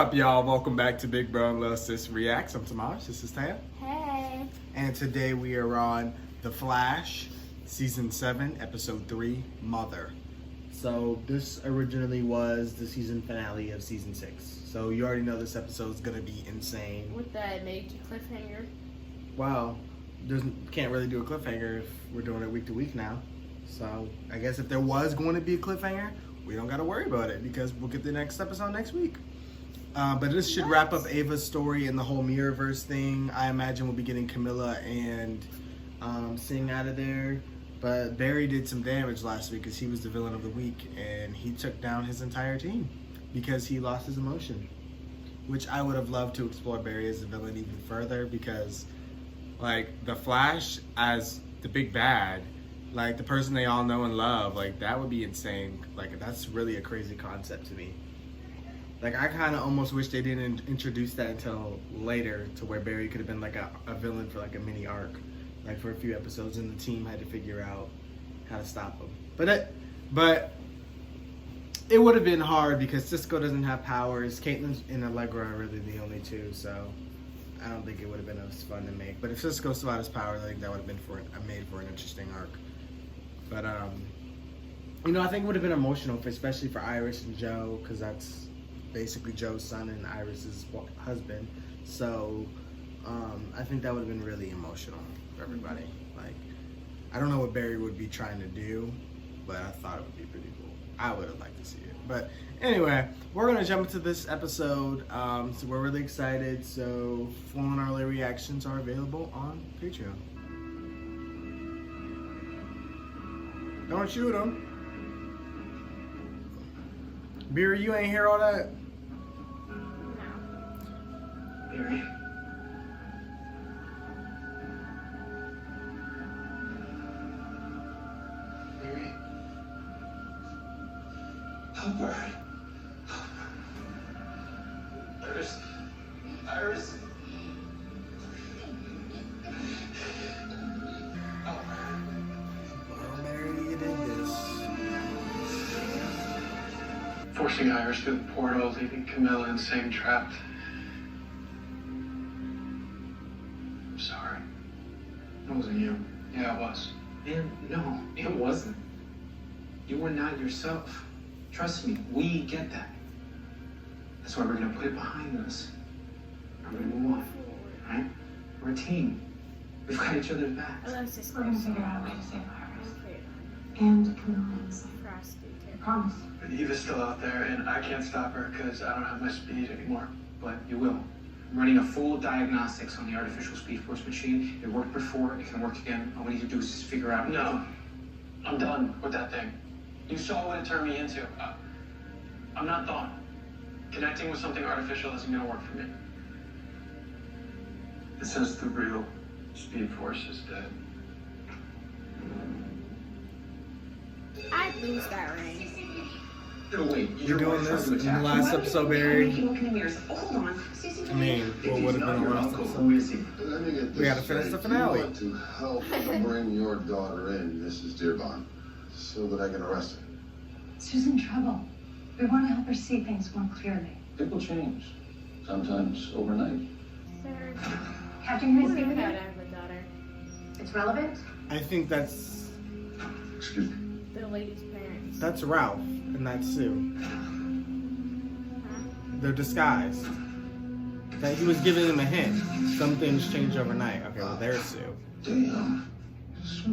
up, y'all? Welcome back to Big Bro and Lil Sis Reacts. I'm Tamaj. This is Tam. Hey. And today we are on The Flash, Season 7, Episode 3, Mother. So this originally was the season finale of Season 6. So you already know this episode is going to be insane. With that major cliffhanger. Wow. Can't really do a cliffhanger if we're doing it week to week now. So I guess if there was going to be a cliffhanger, we don't got to worry about it because we'll get the next episode next week. But this should wrap up Ava's story and the whole Mirrorverse thing. I imagine we'll be getting Camilla and Singh out of there. But Barry did some damage last week because he was the villain of the week and he took down his entire team because he lost his emotion. Which I would have loved to explore Barry as a villain even further because, like, the Flash as the big bad, like the person they all know and love, like that would be insane. Like that's really a crazy concept to me. Like I kind of almost wish they didn't introduce that until later, to where Barry could have been like a villain for like a mini arc, like for a few episodes, and the team had to figure out how to stop him. But it would have been hard because Cisco doesn't have powers. Caitlin and Allegra are really the only two, so I don't think it would have been as fun to make. But if Cisco still had his powers, I think that would have been made for an interesting arc. But, you know, I think it would have been emotional, especially for Iris and Joe, because that's basically Joe's son and Iris's husband. So, I think that would have been really emotional for everybody. Like, I don't know what Barry would be trying to do, but I thought it would be pretty cool. I would have liked to see it. But anyway, we're going to jump into this episode. So we're really excited. So, full and early reactions are available on Patreon. Don't shoot him. Beer, you ain't hear all that? No. Barry. Barry. Help her. Iris. Forcing Iris through the portal, leaving Camilla and Singh trapped. I'm sorry. It wasn't you. Yeah, it was. Man, no, it wasn't. You were not yourself. Trust me, we get that. That's why we're gonna put it behind us. And we're gonna move on, right? We're a team. We've got each other's backs. I love this. We're gonna figure out a way to save Iris. And Camilla and Singh. I promise. But Eva's still out there, and I can't stop her because I don't have my speed anymore. But you will. I'm running a full diagnostics on the artificial Speed Force machine. It worked before, it can work again. All we need to do is just figure out. No, I'm done with that thing. You saw what it turned me into. I'm not done. Connecting with something artificial isn't gonna work for me. It says the real Speed Force is dead. I'd lose that ring. No, wait, You're doing this in the last episode, Barry. Hold on. I mean, what would have been the last Who episode? is he? Let me get this We gotta finish the straight. finale. You want to help bring your daughter in, Mrs. Dearborn, so that I can arrest her. She's in trouble. We want to help her see things more clearly. People change. Sometimes overnight. Third. Captain, Who who's would the have other? had a daughter? It's relevant. I think that's Excuse me. The lady's parents. Ralph and that's Sue. They're disguised. That he was giving them a hint. Some things change overnight. Okay, well there's Sue. Damn. So,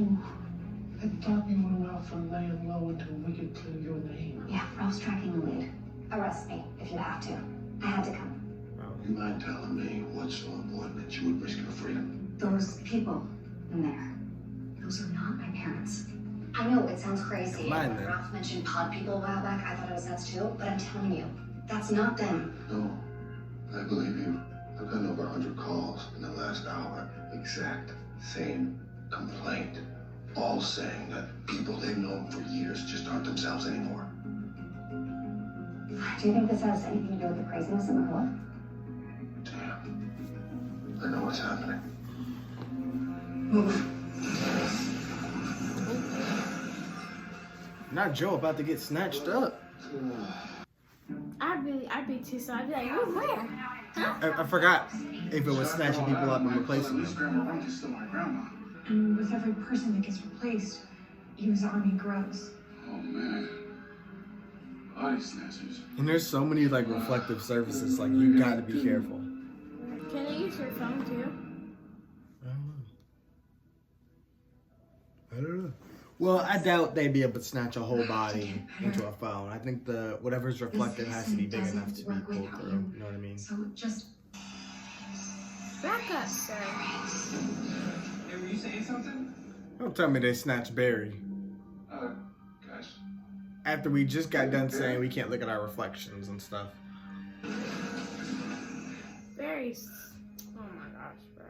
I thought you went out from laying low until we could clear your name. Yeah, Ralph's tracking the lead. Arrest me if you have to. I had to come. You mind telling me what's so important that you would risk your freedom? Those people in there. Those are not my parents. I know it sounds crazy. Mine, When then. Ralph mentioned pod people a while back, I thought it was nuts too, but I'm telling you, that's not them. No, I believe you. I've gotten over 100 calls in the last hour. Exact same complaint. All saying that people they've known for years just aren't themselves anymore. Do you think this has anything to do with the craziness in the court? Damn. I know what's happening. Move. Not Joe about to get snatched up. I I'd be too. So I'd be like, oh, where? Huh? I forgot if it was snatching people up and replacing them. Grandma Ruth is still my grandma. And with every person that gets replaced, Eva's army grows. Oh man. Body snatchers. And there's so many like reflective surfaces, like you gotta be careful. Can they use your phone too? I don't know. Well, I doubt they'd be able to snatch a whole body into a phone. I think the whatever's reflective has to be big enough to be pulled through. You know what I mean? So just Back up, sir. Hey, were you saying something? Don't tell me they snatched Barry. Guys. After we just got done saying we can't look at our reflections and stuff. Oh my gosh, bro.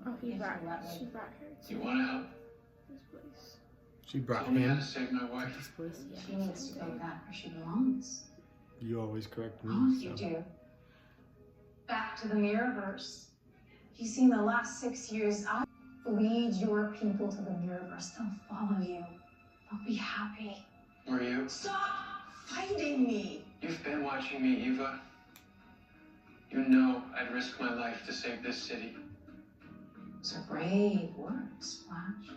Oh, she brought her to You want to help? this place. She brought Tell me how him to save my wife. this place. she needs to go back where she belongs. You always correct me. All of you so. do. Back to the Mirrorverse. You've seen the last 6 years. I lead your people to the Mirrorverse. They'll follow you. They'll be happy. Were you? Stop fighting me. You've been watching me, Eva. You know I'd risk my life to save this city. Those are brave words, Flash.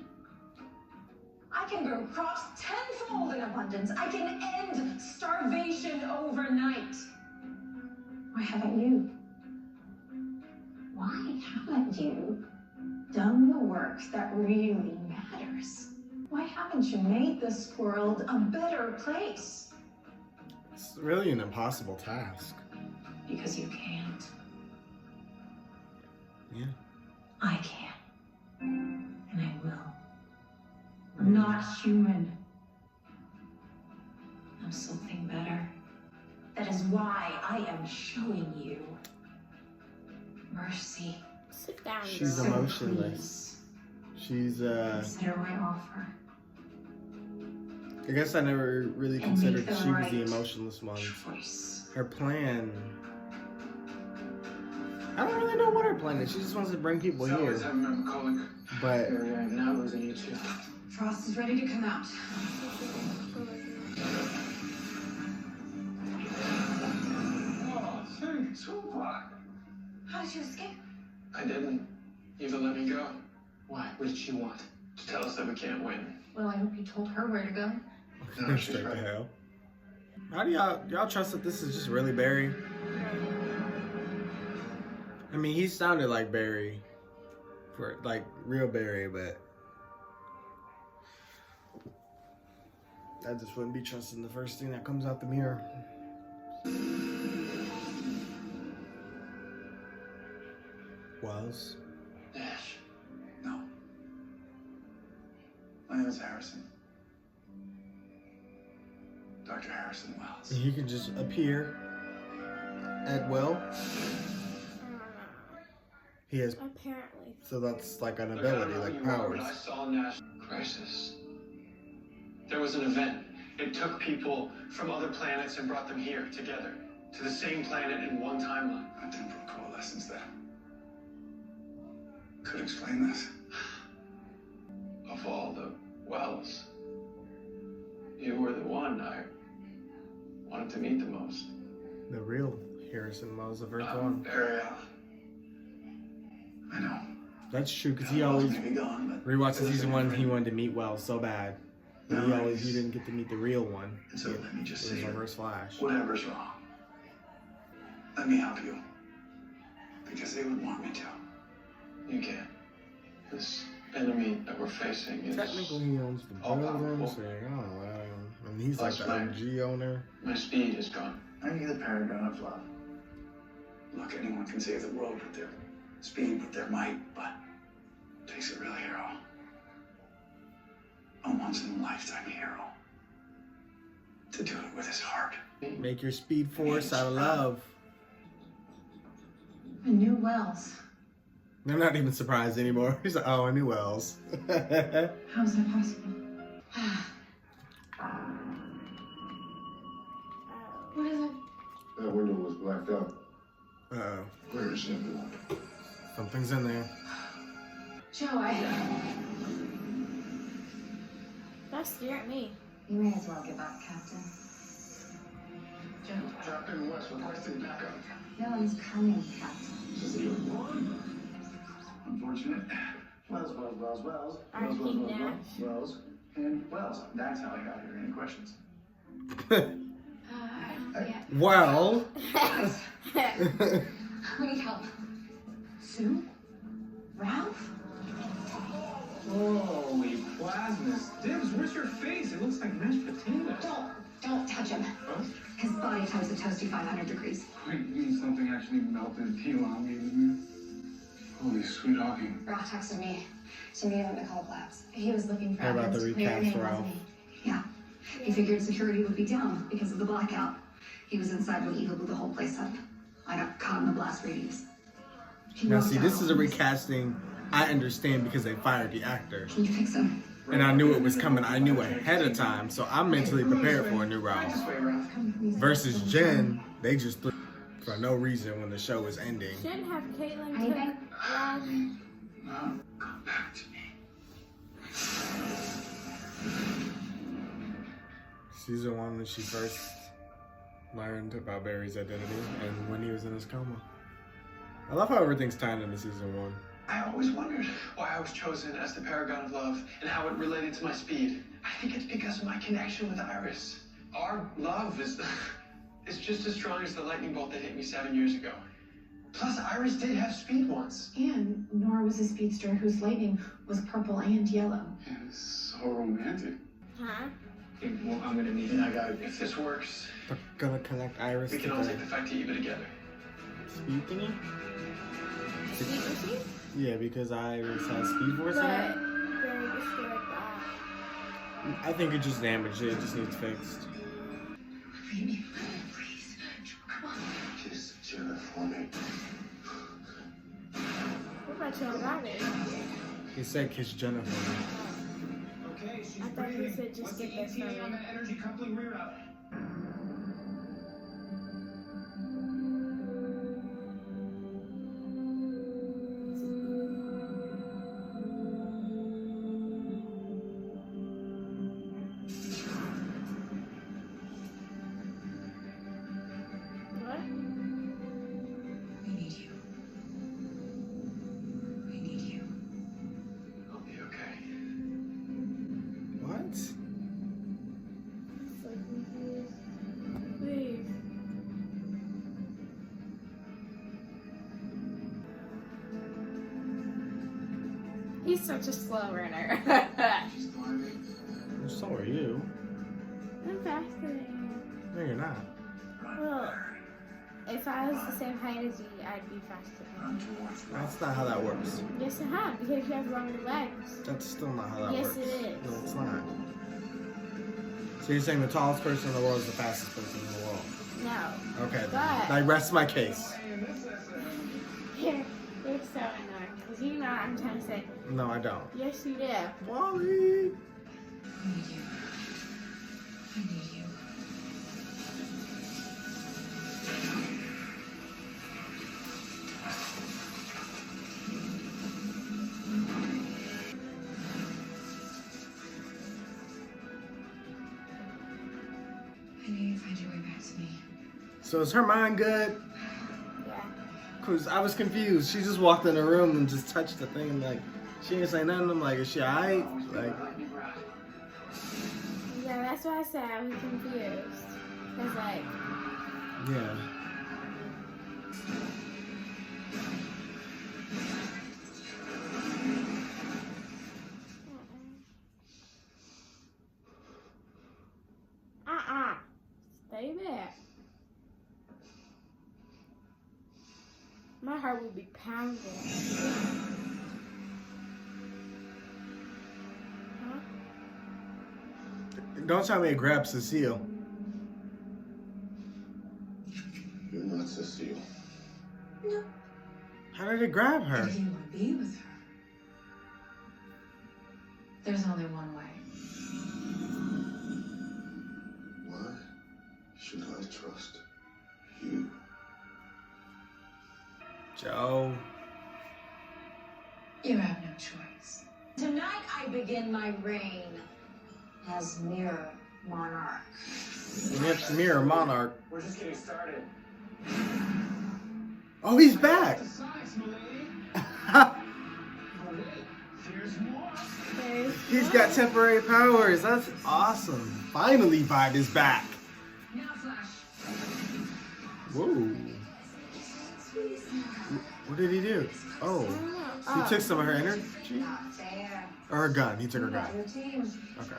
I can grow crops tenfold in abundance. I can end starvation overnight. Why haven't you? Why haven't you done the work that really matters? Why haven't you made this world a better place? It's really an impossible task. Because you can't. Yeah. I can. And I will. I'm not human. I'm something better. That is why I am showing you mercy. Sit down, She's girl. emotionless. She's Consider my offer. I guess I never really And considered make the she was the right emotionless one. choice. Her plan. I don't really know what her plan is. She just wants to bring people So here. is having a colic. But Barry, I'm not losing you too. Frost is ready to come out. Oh, thanks. What? How did you escape? I didn't. Eva let me go. Why? What did she want? To tell us that we can't win. Well, I hope you told her where to go. No, she's straight to right. hell. How do y'all trust that this is just really Barry? I mean, he sounded like Barry, for like real Barry, but I just wouldn't be trusting the first thing that comes out the mirror. Wells. Nash. No. My name is Harrison. Dr. Harrison Wells. He can just appear at will. He has, Apparently. so that's like an Look, I don't ability, know who like you are, powers. but I saw Nash crisis. There was an event. It took people from other planets and brought them here together to the same planet in one timeline. A temporal coalescence that could explain this. Of all the Wells, you were the one I wanted to meet the most. The real Harrison Wells of Earth I'm One. very I know. That's true, because he Wells always may be gone, but rewatched the season one. He wanted to meet Wells so bad, but he Nice. didn't get to meet the real one. And so let me just It say was it. Reverse Flash. Whatever's wrong, let me help you. Because they would want me to. You can't. This enemy that we're facing is Technically, he owns the all building, powerful. so I don't know. And he's like That's the right. OG owner. My speed is gone. Aren't you the paragon of love? Look, anyone can save the world with their speed, with their might, but it takes a real hero. A once-in-a-lifetime hero. To do it with his heart. Make your speed force out of love. A new Wells. I'm not even surprised anymore. He's like, oh, I knew Wells. How is that possible? What is it? That window was blacked out. Uh-oh. Where is everyone? Something's in there. Joe, That scared me. You may as well give up, Captain. Captain West requesting backup. No one's coming, Captain. Unfortunate. Wells. R.P. Nash. Wells. And Wells. That's how I got here. Any questions? Yeah. Well. We need help. Sue? Ralph? Holy plasmas. Dibs, where's your face? It looks like mashed potatoes. Don't touch him. What? His body toast at toasty 500 degrees. Wait, you mean something actually melted peel on me, didn't it? Holy sweet hogging. Ralph texted me to meet him at McCullough Labs. He was looking for How about the evidence. recast Ralph? Yeah. He figured security would be down because of the blackout. He was inside when Eva blew the whole place up. I got caught in the blast radius. He Now walked see, out. this is a recasting I understand because they fired the actor. Can you fix him? And I knew it was coming. I knew ahead of time, so I'm mentally prepared for a new Ralph. Versus Jen, they just threw for no reason when the show was ending. Shouldn't have Caitlyn Anything? took Ralph. No, come back to me. Season 1 when she first learned about Barry's identity and when he was in his coma. I love how everything's tied into season 1. I always wondered why I was chosen as the paragon of love and how it related to my speed. I think it's because of my connection with Iris. Our love is just as strong as the lightning bolt that hit me 7 years ago. Plus, Iris did have speed once. And Nora was a speedster whose lightning was purple and yellow. It's so romantic. Huh? Okay, well, I'm gonna need it. I got it. If this works, They're gonna connect Iris we to can all the take the fight to Eva together. speed thingy? Speed machine? Yeah, because Iris has speed force in But it. very destroyed that. I think it just damaged it. It just needs fixed. Baby, please. Come on. Kiss Jenna for me. What about your rabbit? He said kiss Jennifer. Okay, she's I thought you breathing. said just What's get the this ETA from on me. the energy coupling reroute? What? We need you. We need you. I'll be okay. What? So confused. Please. He's such a slow runner. She's climbing. Well, so are you. I'm faster than No, you're not. you. Well, if I was the same height as you, I'd be faster than you. That's not how that works. Yes, I have, because you have longer legs. That's still not how that Yes, works. it is. No, it's not. So you're saying the tallest person in the world is the fastest person in the world? No. Okay, But- then. I rest my case. You're so annoying, because you know what I'm trying to say. No, I don't. Yes, you do. Wally! We need you. We need you. I need you to find your way back to me. So is her mind good? Yeah. Cause I was confused. She just walked in the room and just touched the thing. Like she didn't say nothing. I'm like, is she alright? Like, Yeah, that's why I said I was confused. Because, like, yeah. stay there. My heart would be pounding. Huh? Don't tell me it grabbed Cecile. You're not Cecile. No. How did it grab her? If you want to be with her, there's only one way. Why should I trust you? Joe. You have no choice. Tonight I begin my reign as mirror monarch. Enhanced mirror monarch. We're just getting started. Oh, he's back. He's got temporary powers. That's awesome. Finally, Vibe is back. Now, Flash. Whoa. What did he do? Oh, he took some of her energy? There. Or her gun. He took her gun. Your team. Okay.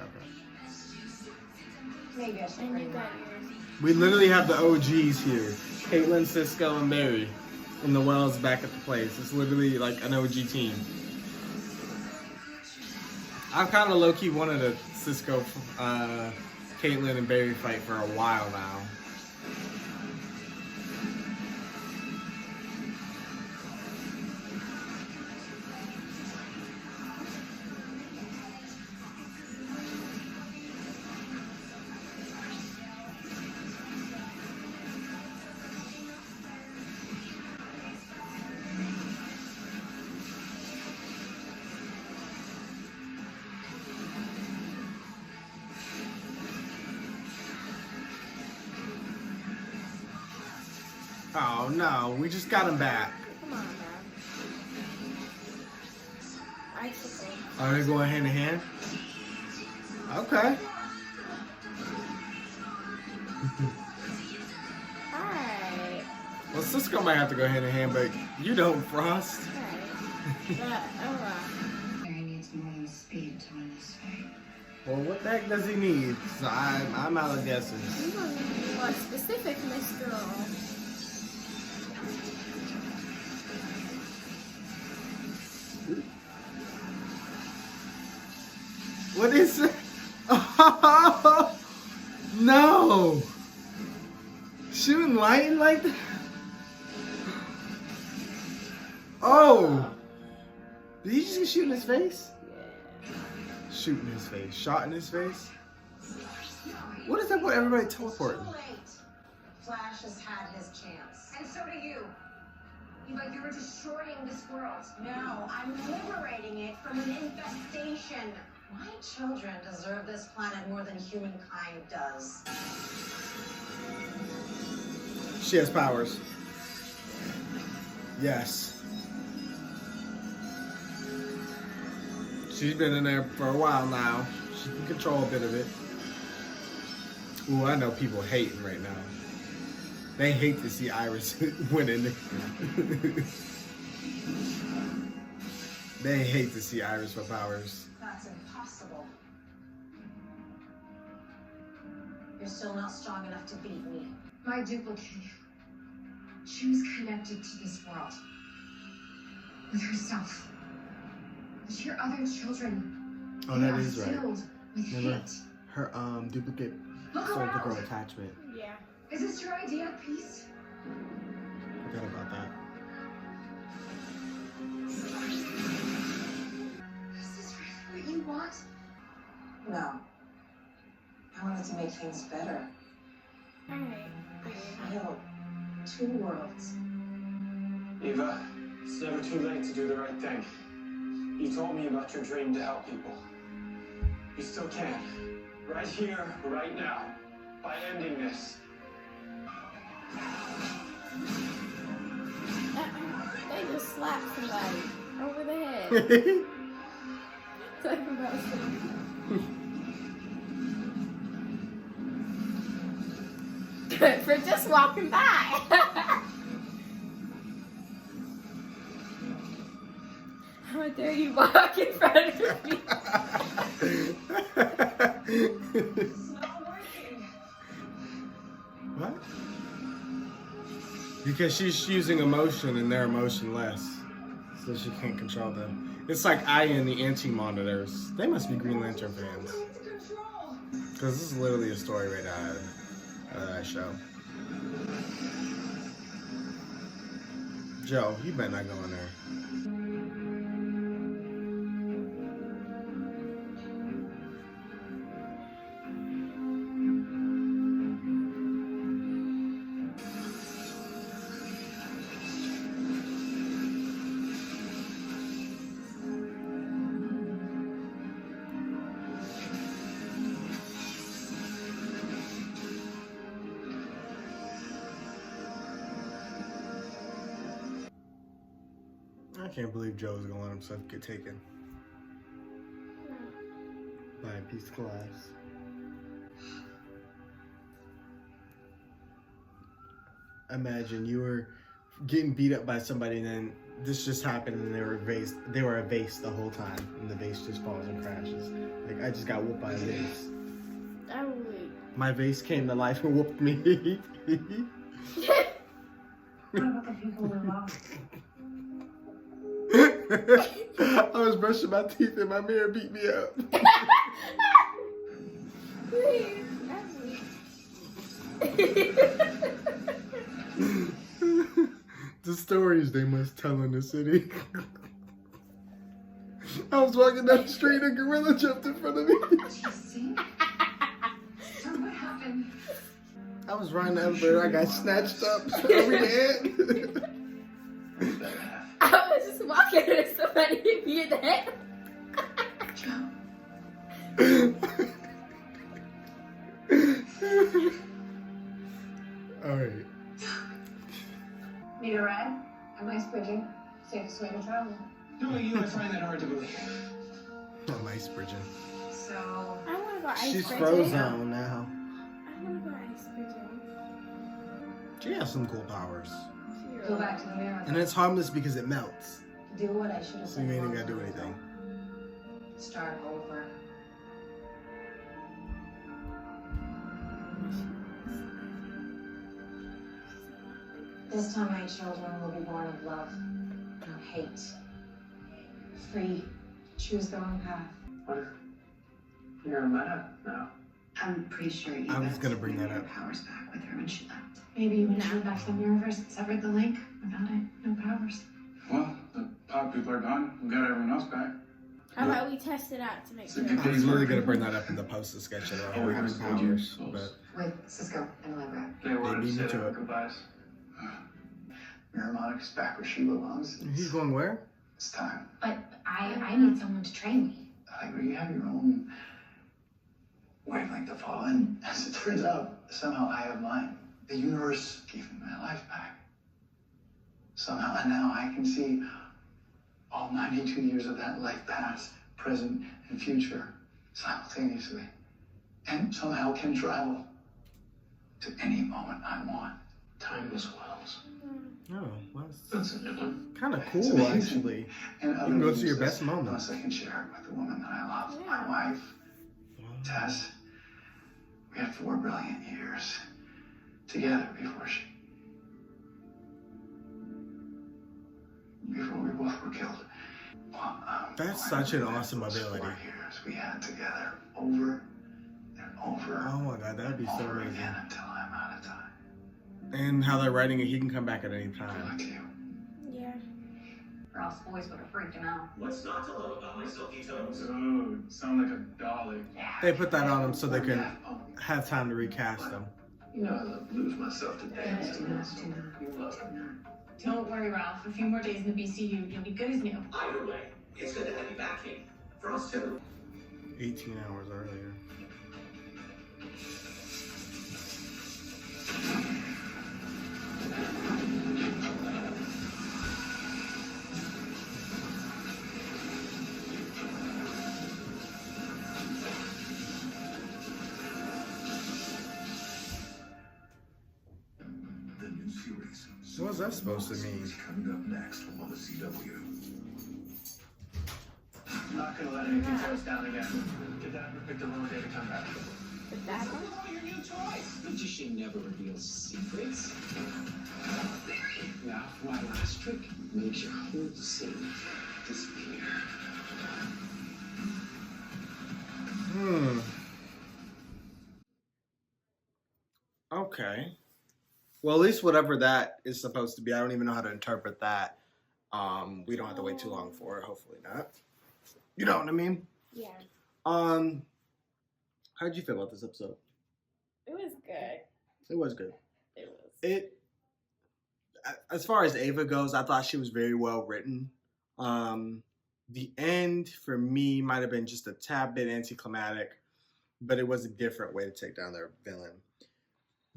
Maybe I should And you bring got that. yours. We literally have the OGs here. Caitlin, Cisco, and Barry. And the Wells back at the place. It's literally like an OG team. I've kind of low-key wanted a Cisco, Caitlin, and Barry fight for a while now. Oh no, we just got him back. Come on, man. Icicle. Are they going hand in hand? Okay. Alright. Well, Cisco might have to go hand in hand, but you don't, Frost. Alright. Barry needs more than speed to win this fight. Well, what the heck does he need? So I'm out of guesses. You want to be more specific, Miss Girl. What is it? Oh, no! Shooting lightning like that? Oh! Did he just get shot in his face? Shoot in his face. Shot in his face? What is up with everybody teleporting? Too late. Flash has had his chance. And so do you. Eva, you're destroying this world. No, I'm liberating it from an infestation. My children deserve this planet more than humankind does. She has powers. Yes. She's been in there for a while now. She can control a bit of it. Ooh, I know people hating right now. They hate to see Iris winning. They hate to see Iris with powers. That's impossible. You're still not strong enough to beat me. My duplicate. She was connected to this world. With herself. But your other children. Oh, they that are is right. filled with Remember? hate. Her duplicate Look soul to around. grow attachment. Yeah. Is this your idea of peace? Forgot about that. Is this really what you want? No. I wanted to make things better. Alright. I feel two worlds. Eva, it's never too late to do the right thing. You told me about your dream to help people. You still can. Right here, right now. By ending this. They just slapped somebody over the head. Talking about for just walking by. How dare you walk in front of me? It's not working. What? Because she's using emotion and they're emotionless. So she can't control them. It's like Aya and the anti-monitors. They must be Green Lantern fans. Because this is literally a story right out of that show. Joe, you better not go in there. I can't believe Joe's gonna let himself get taken by a piece of glass. Imagine you were getting beat up by somebody and then this just happened and they were a vase the whole time and the vase just falls and crashes. Like, I just got whooped by a vase. I would. My vase came to life and whooped me. What about the people we lost? I was brushing my teeth and my mirror beat me up. Please, The stories they must tell in the city. I was walking down the street and a gorilla jumped in front of me. Jesse? So what happened? I was riding the elevator. I got snatched up over the head. I was just walking and somebody hit me in the head. All right. Need a ride? Am I bridging? Safest way to travel. Knowing you, I find that hard to believe. I'm ice bridging. So, I want to go ice She's bridging. frozen now. I want to go ice bridging. She has some cool powers. go back to the mirror. And it's harmless because it melts. Do what I should have So you done. ain't gotta do anything. Start over. This time my children will be born of love, not hate. Free, choose their own path. What if you're mad now? I'm pretty sure Eva I was gonna bring that her up. powers back with her when she left. Maybe when she went back to the mirrorverse and severed the link. Without it, no powers. Well, the pop people are gone. We got everyone else back. How about we test it out to make sure? I was literally gonna bring that up in the post sketch of her having powers, but With Cisco and Allegra. They wanted beat to me say to their it. goodbyes. Mira Monica's back where she belongs. he's going where? It's time. But I need someone to train me. Allegra, you have your own wavelength to fall in. As it turns out, somehow I have mine. The universe gave me my life back. Somehow, and now I can see all 92 years of that life past, present, and future simultaneously. And somehow can travel to any moment I want. Timeless wells. Oh, That's a new one. kind of It's cool amazing. actually. And You can go other through your uses, best moments. Unless I can share it with the woman that I love, Yeah. my wife, Tess. We had 4 brilliant years together before we both were killed. Well, That's I such an remember awesome those ability. 4 years we had together over and over. Oh my god, that would be so over amazing. again until I'm out of time. And how they're writing it, he can come back at any Good time. luck to you. Yeah. Or else boys would have freaked him out. What's not to love about my silky toes? Oh, sound like a dolly. They put that on him so they can Oh, have time to recast them. you know I love to lose myself to dance. Do not. You love it. Don't worry, Ralph. A few more days in the BCU, you'll be good as new. Either way, it's good to have you back, Kate. For us too. 18 hours earlier. The new series. So what's that supposed to mean? Coming up next on the CW. I'm not gonna let anything go us down again. Did that ever pick the wrong day to come back? But that one? Oh, your new toys. Magician never reveals secrets. Now, my last trick makes your whole scene disappear. Okay. Well, at least whatever that is supposed to be, I don't even know how to interpret that. We don't have to wait too long for it. Hopefully not. You know what I mean? Yeah. How'd you feel about this episode? It was good. It was good. It was. As far as Ava goes, I thought she was very well written. The end for me might have been just a tad bit anticlimactic, but it was a different way to take down their villain.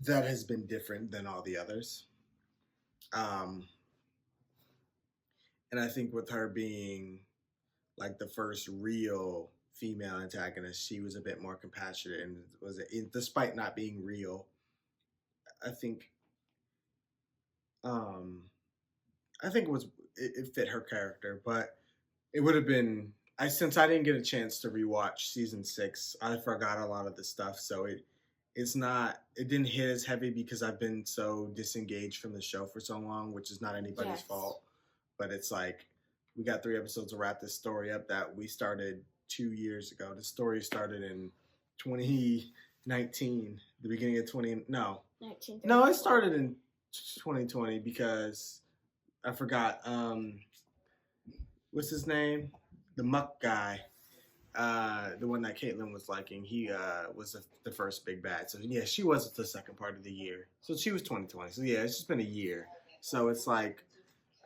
That has been different than all the others. And I think with her being like the first real female antagonist, she was a bit more compassionate and despite not being real, I think um I think it fit her character, but it would have been since I didn't get a chance to rewatch season 6, I forgot a lot of the stuff, so it didn't hit as heavy because I've been so disengaged from the show for so long, which is not anybody's fault. But it's like we got 3 episodes to wrap this story up that we started 2 years ago. The story started in 2019, the beginning of 20 no. 1934. No, it started in 2020 because I forgot what's his name? The Muck guy. The one that Caitlin was liking, he was the first big bad. So yeah, she was the second part of the year. So she was 2020. So yeah, it's just been a year. So it's like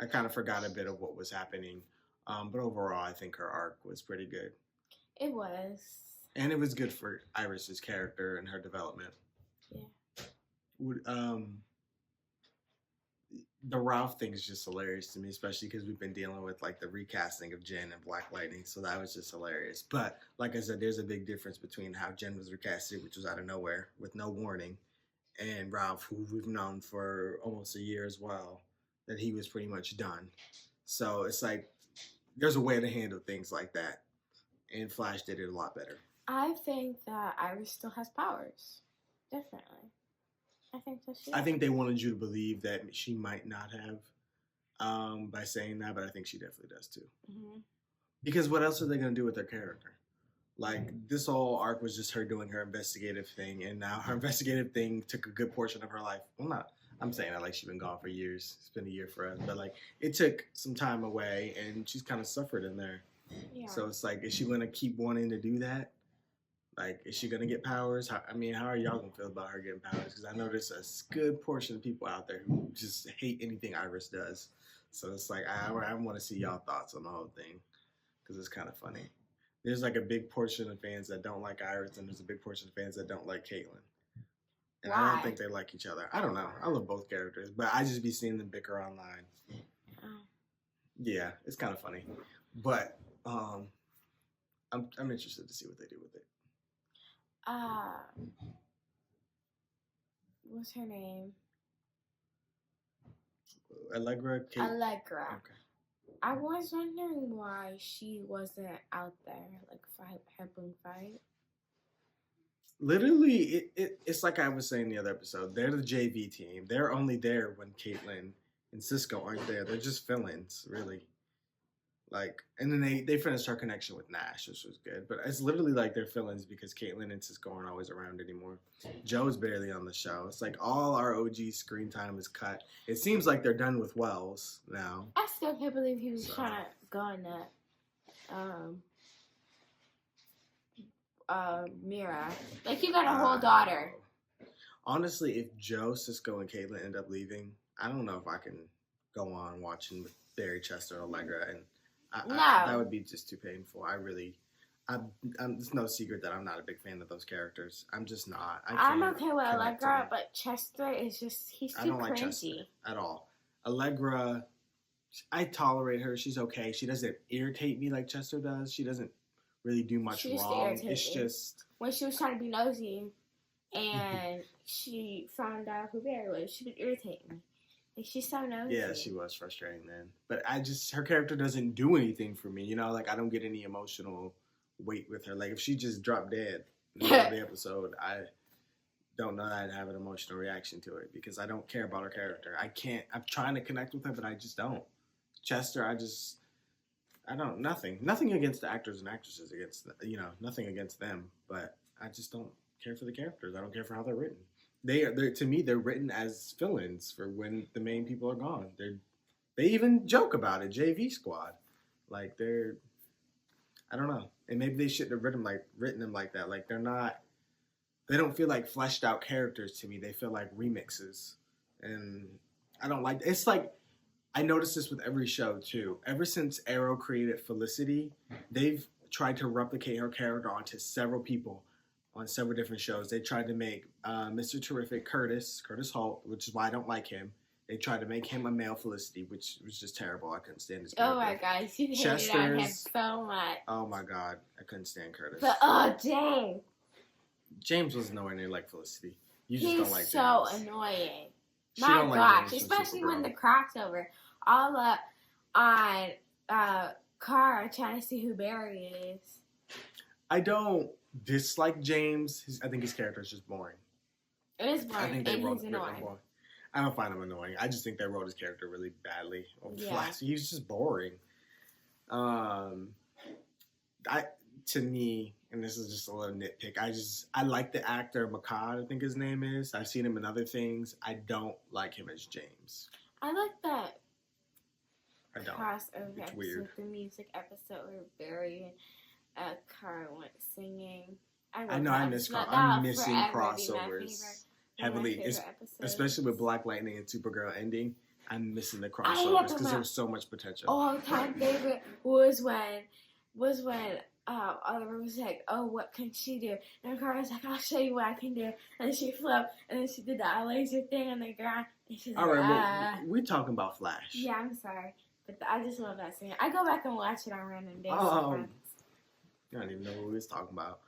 I kind of forgot a bit of what was happening. But overall, I think her arc was pretty good. It was. And it was good for Iris's character and her development. Yeah. The Ralph thing is just hilarious to me, especially because we've been dealing with like the recasting of Jen and Black Lightning, so that was just hilarious. But like I said, there's a big difference between how Jen was recasted, which was out of nowhere with no warning, and Ralph, who we've known for almost a year as well, that he was pretty much done. So it's like there's a way to handle things like that, and Flash did it a lot better. I think that Iris still has powers. Definitely. I think so. I think they wanted you to believe that she might not have by saying that, but I think she definitely does too. Mm-hmm. Because what else are they going to do with their character? Like, this whole arc was just her doing her investigative thing, and now her investigative thing took a good portion of her life. Well, I'm saying that like she's been gone for years. It's been a year for us, but like it took some time away, and she's kind of suffered in there. Yeah. So it's like, is she going to keep wanting to do that? Like, is she going to get powers? How are y'all going to feel about her getting powers? Because I know there's a good portion of people out there who just hate anything Iris does. So it's like, I want to see y'all thoughts on the whole thing because it's kind of funny. There's like a big portion of fans that don't like Iris, and there's a big portion of fans that don't like Caitlin. And I don't think they like each other. I don't know. I love both characters, but I just be seeing them bicker online. Yeah, it's kind of funny. But I'm interested to see what they do with it. What's her name? Allegra. Allegra. Okay. I was wondering why she wasn't out there, like helping fight. Literally, it's like I was saying the other episode. They're the JV team. They're only there when Caitlin and Cisco aren't there. They're just fill-ins, really. Like, and then they finished her connection with Nash, which was good. But it's literally like they're fill-ins because Caitlin and Cisco aren't always around anymore. Joe's barely on the show. It's like all our OG screen time is cut. It seems like they're done with Wells now. I still can't believe he was trying to go on that Mira. Like, you got a whole daughter. Honestly, if Joe, Cisco, and Caitlin end up leaving, I don't know if I can go on watching with Barry, Chester, Allegra, and that would be just too painful. It's no secret that I'm not a big fan of those characters. I'm just not. I'm okay with Allegra, but Chester is he's too cringy. Like Chester at all. Allegra, I tolerate her. She's okay. She doesn't irritate me like Chester does. She doesn't really do much wrong. It's just when she was trying to be nosy and she found out who Barry was, she would irritate me. Like, she's so nosy. Yeah, she was frustrating then. But her character doesn't do anything for me. You know, like, I don't get any emotional weight with her. Like, if she just dropped dead in the middle of the episode, I don't know that I'd have an emotional reaction to it because I don't care about her character. I'm trying to connect with her, but I just don't. Chester, nothing against the actors and actresses, nothing against them, but I just don't care for the characters. I don't care for how they're written. To me, they're written as fill-ins for when the main people are gone. They even joke about it, JV Squad. Like, I don't know. And maybe they shouldn't have written them like that. Like, they don't feel like fleshed out characters to me. They feel like remixes. And I don't like, it's like, I noticed this with every show too. Ever since Arrow created Felicity, they've tried to replicate her character onto several people on several different shows. They tried to make Mr. Terrific Curtis Holt, which is why I don't like him. They tried to make him a male Felicity, which was just terrible. I couldn't stand his character. Oh my gosh, you hated on him so much. Oh my god, I couldn't stand Curtis. But James. James was nowhere near like Felicity. You just He's don't like James. so annoying. She My don't like gosh, James from especially when Supergirl. the crossover all up on Kara trying to see who Barry is. I don't dislike James. I think his character is just boring. It is boring. I think they and wrote he's him annoying. boring. I don't find him annoying. I just think they wrote his character really badly. Yeah. He's just boring. To me, and this is just a little nitpick, I like the actor Makad, I think his name is. I've seen him in other things. I don't like him as James. I like that I don't. crossover It's episode, weird. the music episode where Barry and Kara went singing. I know, I miss I'm missing crossovers heavily, especially with Black Lightning and Supergirl ending. I'm missing the crossovers because there was so much potential. All-time favorite was when Oliver was like, "Oh, what can she do?" And Kara's like, "I'll show you what I can do." And then she flew up, and then she did the laser thing on the ground. And she's All like, right, well, we're talking about Flash. Yeah, I'm sorry, but I just love that scene. I go back and watch it on random days. I don't even know what we was talking about.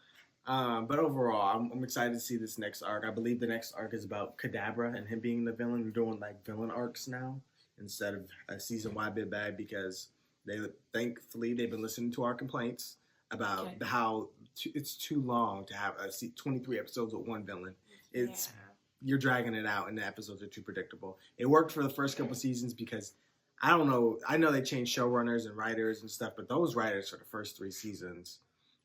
But overall, I'm excited to see this next arc. I believe the next arc is about Kadabra and him being the villain. They're doing like villain arcs now instead of a season-wide bit bad because thankfully they've been listening to our complaints about how it's too long to have 23 episodes with one villain. You're dragging it out and the episodes are too predictable. It worked for the first couple seasons because I don't know. I know they changed showrunners and writers and stuff, but those writers for the first 3 seasons,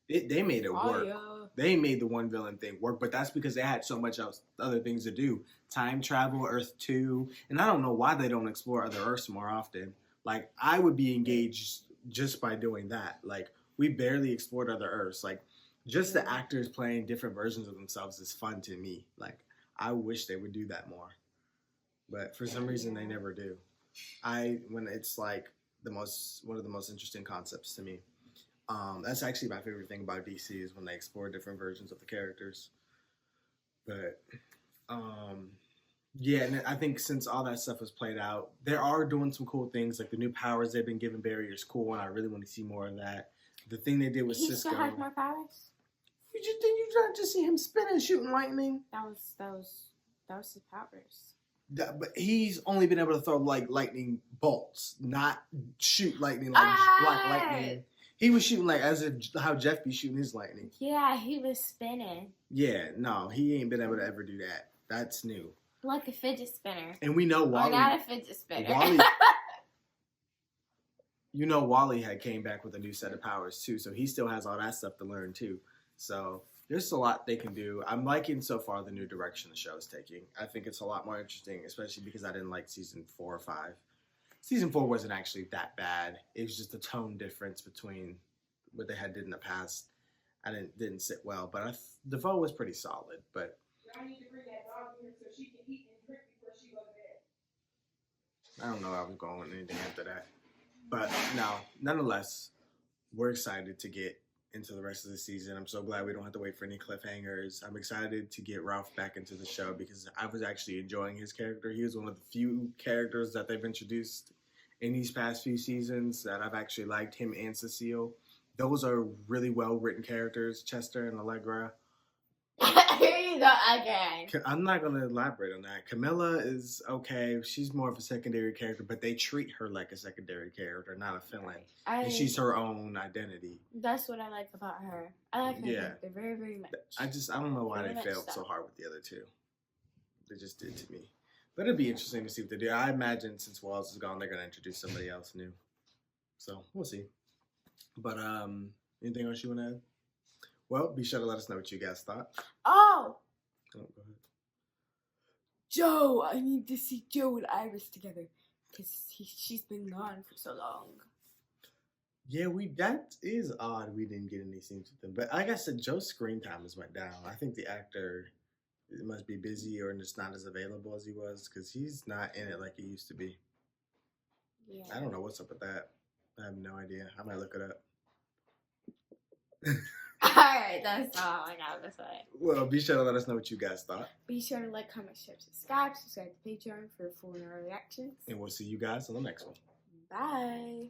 they made it work. Yeah. They made the one villain thing work, but that's because they had so much else, other things to do. Time travel, Earth 2, and I don't know why they don't explore other Earths more often. Like, I would be engaged just by doing that. Like, we barely explored other Earths. Like, just the actors playing different versions of themselves is fun to me. Like, I wish they would do that more. But for some reason, they never do. When it's like one of the most interesting concepts to me. That's actually my favorite thing about DC is when they explore different versions of the characters. But yeah, and I think since all that stuff was played out, they are doing some cool things. Like the new powers they've been giving Barry is cool, and I really want to see more of that. The thing they did with He Cisco. still has more powers. Did you not just see him spinning, shooting lightning? That was his powers. But he's only been able to throw like lightning bolts, not shoot lightning like black lightning. He was shooting like as if how Jeff be shooting his lightning. Yeah, he was spinning. Yeah, no, he ain't been able to ever do that. That's new. Like a fidget spinner. And we know Wally. Or not a fidget spinner. Wally had came back with a new set of powers too, so he still has all that stuff to learn too. So there's a lot they can do. I'm liking so far the new direction the show is taking. I think it's a lot more interesting, especially because I didn't like season 4 or 5. Season 4 wasn't actually that bad. It was just a tone difference between what they had did in the past. Didn't sit well, but Defoe was pretty solid. But I need to bring that dog here so she can eat and drink before she goes to bed. I don't know how I was going with anything after that. But no, nonetheless, we're excited to get into the rest of the season. I'm so glad we don't have to wait for any cliffhangers. I'm excited to get Ralph back into the show because I was actually enjoying his character. He was one of the few characters that they've introduced in these past few seasons that I've actually liked, him and Cecile. Those are really well-written characters, Chester and Allegra. Here you go again. I'm not going to elaborate on that. Camilla is okay. She's more of a secondary character, but they treat her like a secondary character, not a villain. And she's her own identity. That's what I like about her. I like her character very, very much. I don't know why they failed so hard with the other two. They just did to me. But it'd be interesting to see what they do. I imagine since Wells is gone, they're going to introduce somebody else new. So we'll see. But anything else you want to add? Well, be sure to let us know what you guys thought. Oh, go ahead. Joe, I need to see Joe and Iris together because she's been gone for so long. Yeah, that is odd. We didn't get any scenes with them, but like I said, Joe's screen time has went down. I think the actor must be busy or just not as available as he was because he's not in it like he used to be. Yeah, I don't know what's up with that. I have no idea. I might look it up. Alright, that's all I got to say. Well, be sure to let us know what you guys thought. Be sure to like, comment, share, subscribe. Subscribe to Patreon for full and reactions. And we'll see you guys on the next one. Bye.